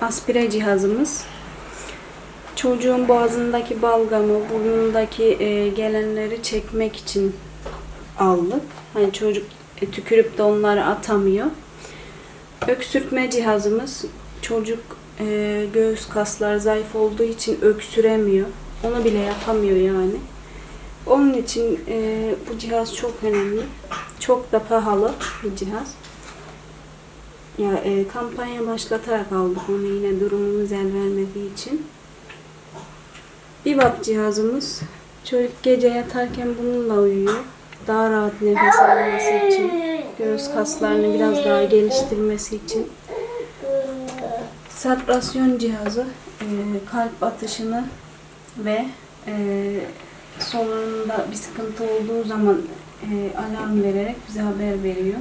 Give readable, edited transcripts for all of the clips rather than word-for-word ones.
aspire cihazımız. Çocuğun boğazındaki balgamı, burnundaki gelenleri çekmek için aldık. Hani çocuk tükürüp de onları atamıyor. Öksürtme cihazımız. Çocuk göğüs kasları zayıf olduğu için öksüremiyor. Onu bile yapamıyor yani. Onun için bu cihaz çok önemli. Çok da pahalı bir cihaz. Ya kampanya başlatarak aldık onu, yine durumumuz el vermediği için. Bibap cihazımız. Çocuk gece yatarken bununla uyuyor. Daha rahat nefes alması için, göğüs kaslarını biraz daha geliştirmesi için. Saturasyon cihazı, kalp atışını ve solunumda bir sıkıntı olduğu zaman alarm vererek bize haber veriyor.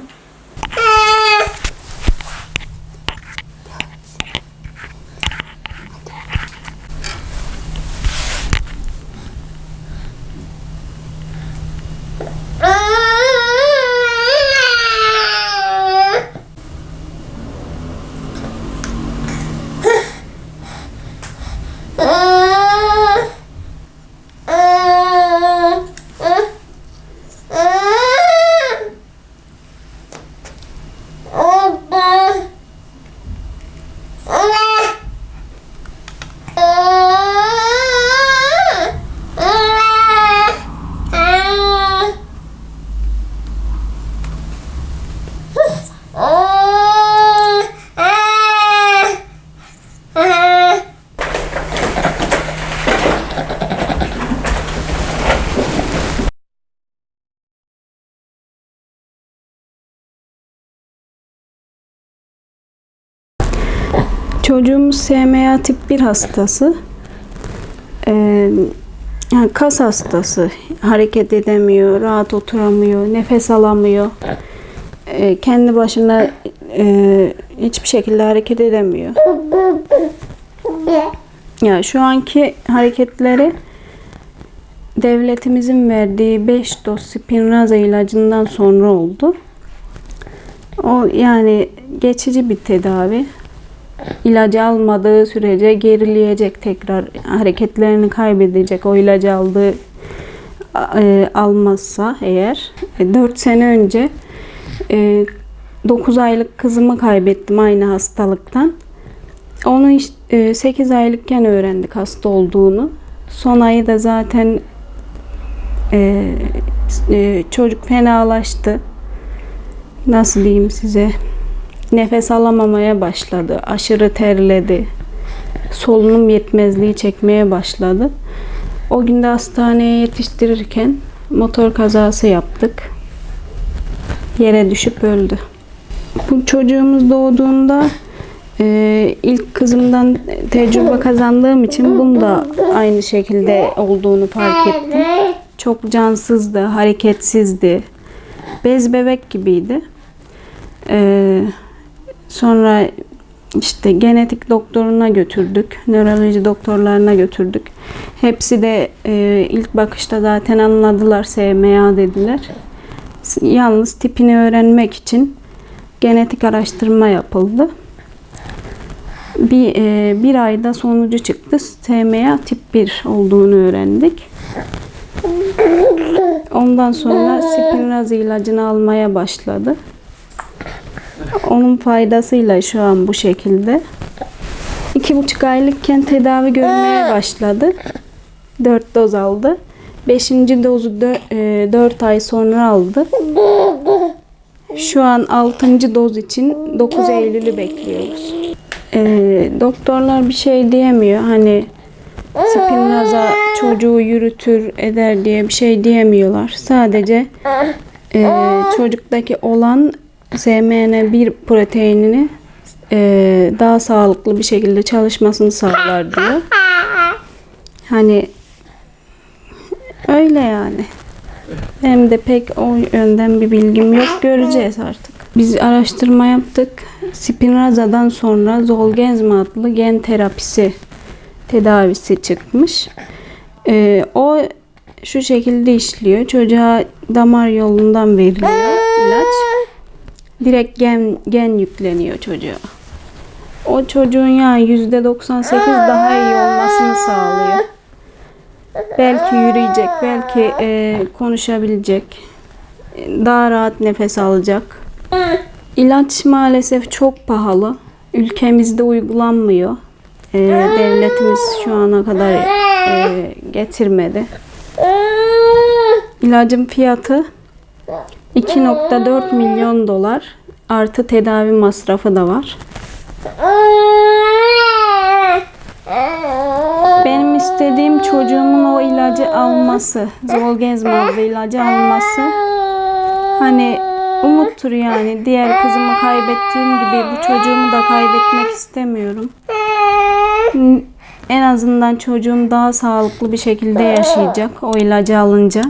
Çocuğumuz SMA tip 1 hastası. Yani kas hastası. Hareket edemiyor, rahat oturamıyor, nefes alamıyor. Kendi başına hiçbir şekilde hareket edemiyor. Ya şu anki hareketleri devletimizin verdiği 5 doz Spinraza ilacından sonra oldu. O yani geçici bir tedavi. İlacı almadığı sürece gerileyecek, tekrar hareketlerini kaybedecek. O ilacı almazsa eğer. 4 sene önce 9 aylık kızımı kaybettim aynı hastalıktan. Onu 8 aylıkken öğrendik hasta olduğunu. Son ayı da zaten çocuk fenalaştı. Nasıl diyeyim size? Nefes alamamaya başladı. Aşırı terledi. Solunum yetmezliği çekmeye başladı. O gün de hastaneye yetiştirirken motor kazası yaptık. Yere düşüp öldü. Bu çocuğumuz doğduğunda ilk kızımdan tecrübe kazandığım için bunu da aynı şekilde olduğunu fark ettim. Çok cansızdı, hareketsizdi. Bez bebek gibiydi. Sonra işte genetik doktoruna götürdük, nöroloji doktorlarına götürdük. Hepsi de ilk bakışta zaten anladılar, SMA dediler. Yalnız tipini öğrenmek için genetik araştırma yapıldı. Bir ayda sonucu çıktı. SMA tip 1 olduğunu öğrendik. Ondan sonra Spinraza ilacını almaya başladı. Onun faydasıyla şu an bu şekilde. 2,5 aylıkken tedavi görmeye başladı. 4 doz aldı. 5. dozu 4 ay sonra aldı. Şu an 6. doz için 9 Eylül'ü bekliyoruz. Doktorlar bir şey diyemiyor. Hani Spinraza çocuğu yürütür eder diye bir şey diyemiyorlar. Sadece çocuktaki olan SMN1 proteinini daha sağlıklı bir şekilde çalışmasını sağlar diyor. Hani öyle yani. Benim de pek o yönden bir bilgim yok. Göreceğiz artık. Biz araştırma yaptık. Spinraza'dan sonra Zolgensma adlı gen terapisi tedavisi çıkmış. O şu şekilde işliyor. Çocuğa damar yolundan veriliyor ilaç. Direkt gen yükleniyor çocuğa. o çocuğun yani %98 daha iyi olmasını sağlıyor. Belki yürüyecek, belki konuşabilecek, daha rahat nefes alacak. İlaç maalesef çok pahalı. Ülkemizde uygulanmıyor. Devletimiz şu ana kadar getirmedi. İlacın fiyatı 2,4 milyon dolar. Artı tedavi masrafı da var. Benim istediğim çocuğumun o ilacı alması, Zolgensma adlı ilacı alması. Hani umuttur yani. Diğer kızımı kaybettiğim gibi bu çocuğumu da kaybetmek istemiyorum. En azından çocuğum daha sağlıklı bir şekilde yaşayacak o ilacı alınca.